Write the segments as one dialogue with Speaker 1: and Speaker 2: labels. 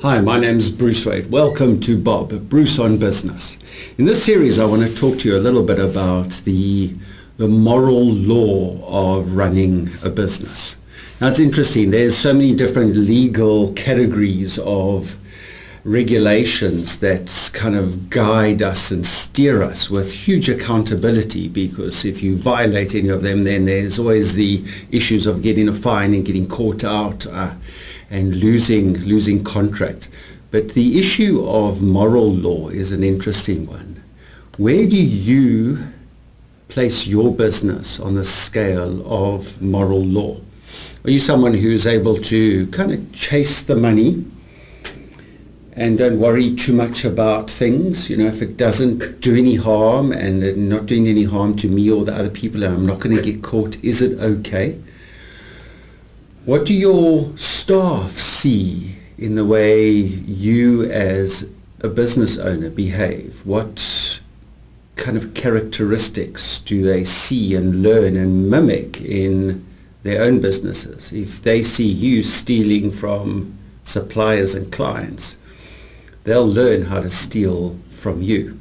Speaker 1: Hi, my name is Bruce Wade. Welcome to Bob, Bruce on Business. In this series I want to talk to you a little bit about the moral law of running a business. Now it's interesting, there's so many different legal categories of regulations that kind of guide us and steer us with huge accountability, because if you violate any of them, then there's always the issues of getting a fine and getting caught out and losing contract. But the issue of moral law is an interesting one. Where do you place your business on the scale of moral law? Are you someone who is able to kind of chase the money and don't worry too much about things? You know, if it doesn't do any harm and not doing any harm to me or the other people and I'm not going to get caught, is it okay? What do your staff see in the way you as a business owner behave? What kind of characteristics do they see and learn and mimic in their own businesses? If they see you stealing from suppliers and clients, they'll learn how to steal from you.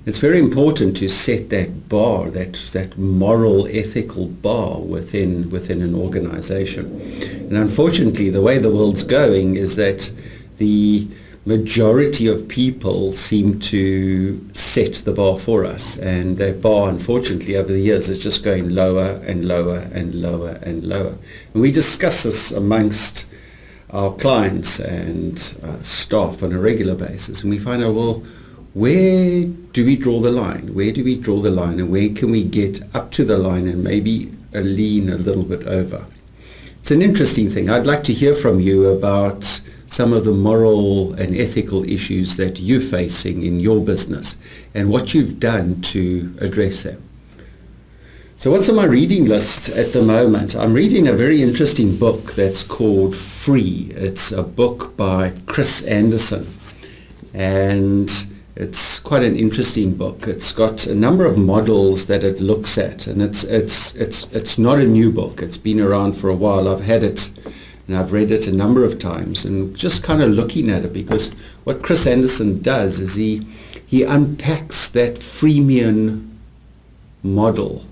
Speaker 1: It's very important to set that bar, that moral, ethical bar within an organization. And unfortunately, the way the world's going is that the majority of people seem to set the bar for us. And that bar, unfortunately, over the years is just going lower and lower and lower and lower. And we discuss this amongst our clients and staff on a regular basis. And we find out, well, where do we draw the line? Where do we draw the line, and where can we get up to the line and maybe lean a little bit over? It's an interesting thing. I'd like to hear from you about some of the moral and ethical issues that you're facing in your business and what you've done to address them. So what's on my reading list at the moment? I'm reading a very interesting book that's called Free. It's a book by Chris Anderson, and it's quite an interesting book. It's got a number of models that it looks at, and it's not a new book. It's been around for a while. I've had it and I've read it a number of times, and just kind of looking at it, because what Chris Anderson does is he unpacks that freemium model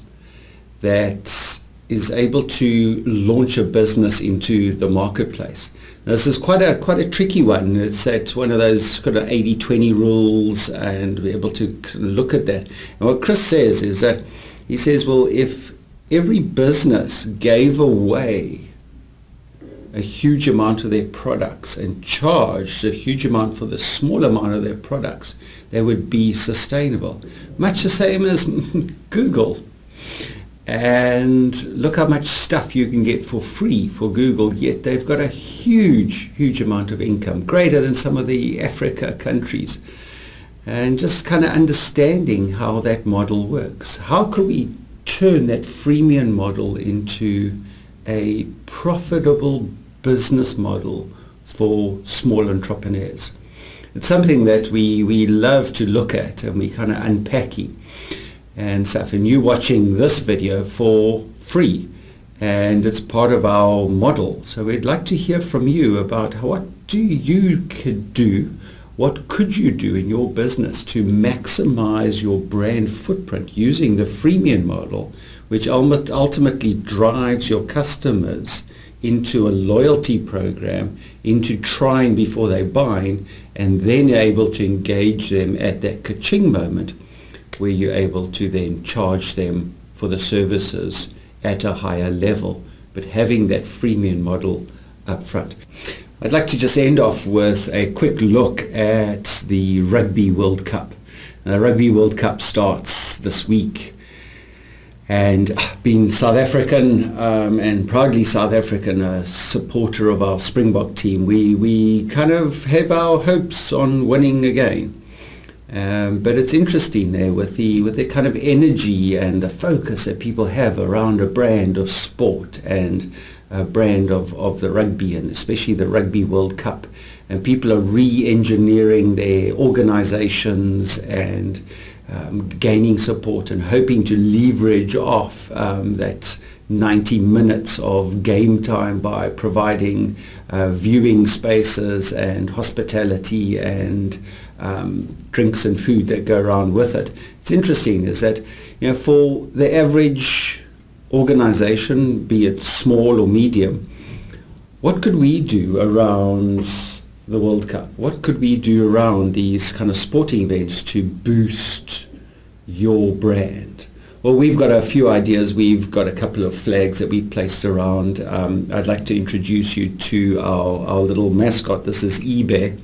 Speaker 1: that is able to launch a business into the marketplace. Now, this is quite a tricky one. It's at one of those kind of 80-20 rules, and be able to look at that. And what Chris says is that he says, well, if every business gave away a huge amount of their products and charged a huge amount for the small amount of their products, they would be sustainable. Much the same as Google. And look how much stuff you can get for free for Google, yet they've got a huge amount of income, greater than some of the Africa countries. And just kind of understanding how that model works. How can we turn that freemium model into a profitable business model for small entrepreneurs? It's something that we love to look at, and we kind of unpacking and stuff, and you watching this video for free, and it's part of our model. So we'd like to hear from you about what do you could do, what could you do in your business to maximize your brand footprint using the freemium model, which ultimately drives your customers into a loyalty program, into trying before they buying, and then you're able to engage them at that ka-ching moment, where you're able to then charge them for the services at a higher level, but having that freemium model up front. I'd like to just end off with a quick look at the Rugby World Cup. The Rugby World Cup starts this week, and being South African and proudly South African, a supporter of our Springbok team, we kind of have our hopes on winning again. But it's interesting there with the kind of energy and the focus that people have around a brand of sport and a brand of the rugby, and especially the Rugby World Cup. And people are re-engineering their organizations and gaining support and hoping to leverage off that 90 minutes of game time by providing viewing spaces and hospitality and drinks and food that go around with it. It's interesting is that, you know, for the average organization, be it small or medium, what could we do around the World Cup? What could we do around these kind of sporting events to boost your brand? Well, we've got a few ideas. We've got a couple of flags that we've placed around. I'd like to introduce you to our little mascot. This is eBay.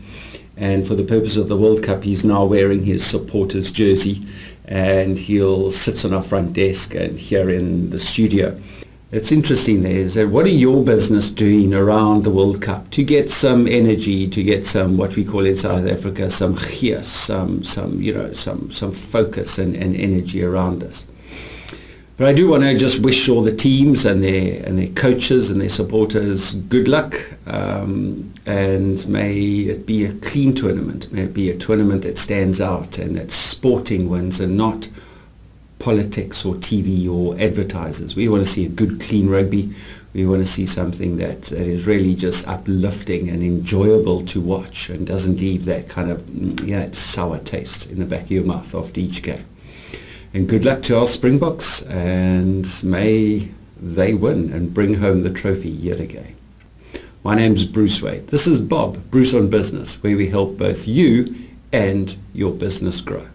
Speaker 1: And for the purpose of the World Cup, he's now wearing his supporters jersey, and he'll sit on our front desk and here in the studio. It's interesting there is that what are your business doing around the World Cup to get some energy, to get some, what we call in South Africa, some gees, some focus and energy around this. But I do want to just wish all the teams and their coaches and their supporters good luck, and may it be a clean tournament. May it be a tournament that stands out and that sporting wins and not politics or TV or advertisers. We want to see a good, clean rugby. We want to see something that is really just uplifting and enjoyable to watch and doesn't leave that kind of sour taste in the back of your mouth after each game. And good luck to our Springboks, and may they win and bring home the trophy yet again. My name's Bruce Wade. This is Bob, Bruce on Business, where we help both you and your business grow.